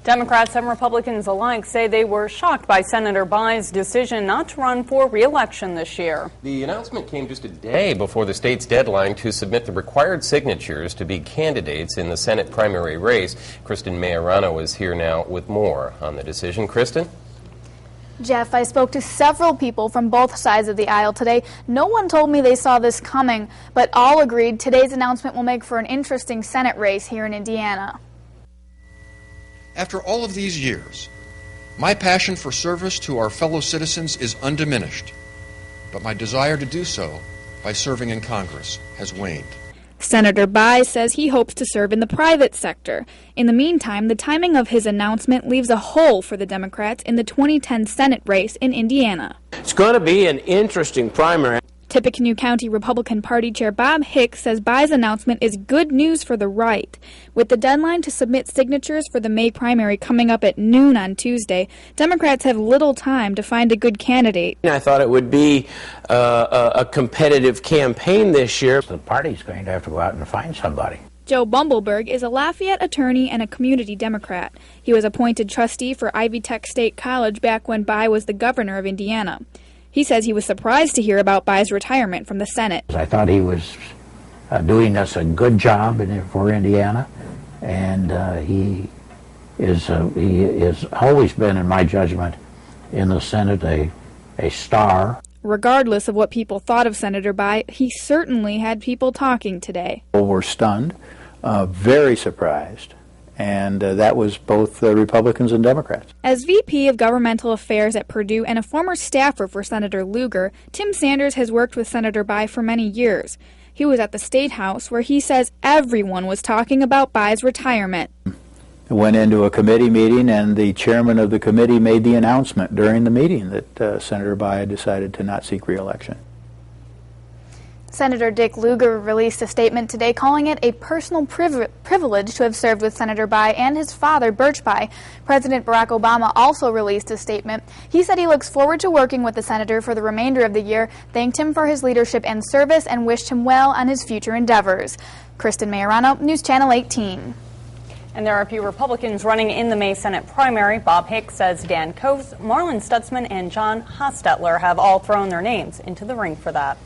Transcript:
Democrats and Republicans alike say they were shocked by Senator Bayh's decision not to run for re-election this year. The announcement came just a day before the state's deadline to submit the required signatures to be candidates in the Senate primary race. Kristen Majorano is here now with more on the decision. Kristen? Jeff, I spoke to several people from both sides of the aisle today. No one told me they saw this coming, but all agreed today's announcement will make for an interesting Senate race here in Indiana. After all of these years, my passion for service to our fellow citizens is undiminished, but my desire to do so by serving in Congress has waned. Senator Bayh says he hopes to serve in the private sector. In the meantime, the timing of his announcement leaves a hole for the Democrats in the 2010 Senate race in Indiana. It's going to be an interesting primary. Tippecanoe County Republican Party Chair Bob Hicks says Bayh's announcement is good news for the right. With the deadline to submit signatures for the May primary coming up at noon on Tuesday, Democrats have little time to find a good candidate. I thought it would be a competitive campaign this year. The party's going to have to go out and find somebody. Joe Bumbleberg is a Lafayette attorney and a community Democrat. He was appointed trustee for Ivy Tech State College back when Bayh was the governor of Indiana. He says he was surprised to hear about Bayh's retirement from the Senate. I thought he was doing us a good job for Indiana, and he has always been, in my judgment, in the Senate a star. Regardless of what people thought of Senator Bayh, he certainly had people talking today. We're stunned, very surprised. And that was both Republicans and Democrats. As VP of Governmental Affairs at Purdue and a former staffer for Senator Lugar, Tim Sanders has worked with Senator Bayh for many years. He was at the State House where he says everyone was talking about Bayh's retirement. I went into a committee meeting and the chairman of the committee made the announcement during the meeting that Senator Bayh had decided to not seek re-election. Senator Dick Lugar released a statement today calling it a personal privilege to have served with Senator Bayh and his father, Birch Bayh. President Barack Obama also released a statement. He said he looks forward to working with the senator for the remainder of the year, thanked him for his leadership and service, and wished him well on his future endeavors. Kristen Majorano, News Channel 18. And there are a few Republicans running in the May Senate primary. Bob Hicks says Dan Coase, Marlin Stutzman, and John Hostetler have all thrown their names into the ring for that.